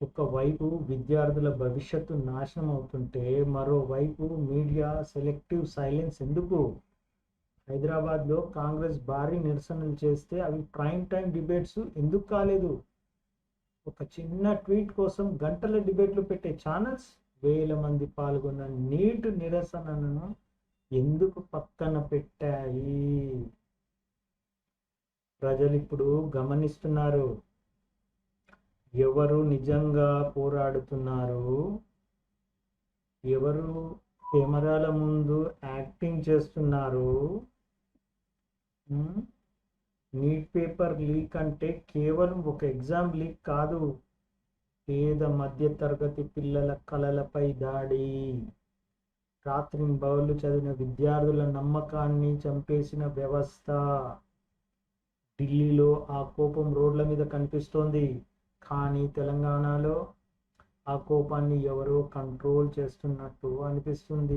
ఒకవైపు విద్యార్థుల భవిష్యత్తు నాశనం అవుతుంటే మరోవైపు మీడియా సెలెక్టివ్ సైలెన్స్ ఎందుకు? హైదరాబాద్లో కాంగ్రెస్ భారీ నిరసనలు చేస్తే అవి ప్రైమ్ టైం డిబేట్స్ ఎందుకు కాలేదు? ఒక చిన్న ట్వీట్ కోసం గంటల డిబేట్లు పెట్టే ఛానల్స్ వేల మంది పాల్గొన్న నీట్ నిరసనను ఎందుకు పక్కన పెట్టాయి? ప్రజలు ఇప్పుడు గమనిస్తున్నారు ఎవరు నిజంగా పోరాడుతున్నారు, ఎవరు కెమెరాల ముందు యాక్టింగ్ చేస్తున్నారు. నీట్ పేపర్ లీక్ అంటే కేవలం ఒక ఎగ్జామ్ లీక్ కాదు, పేద మధ్య తరగతి పిల్లల కలలపై దాడి. రాత్రింబవళ్ళు చదివిన విద్యార్థుల నమ్మకాన్ని చంపేసిన వ్యవస్థ. ఢిల్లీలో ఆ కోపం రోడ్ల మీద కనిపిస్తోంది, కానీ తెలంగాణలో ఆ కోపాన్ని ఎవరో కంట్రోల్ చేస్తున్నట్టు అనిపిస్తుంది.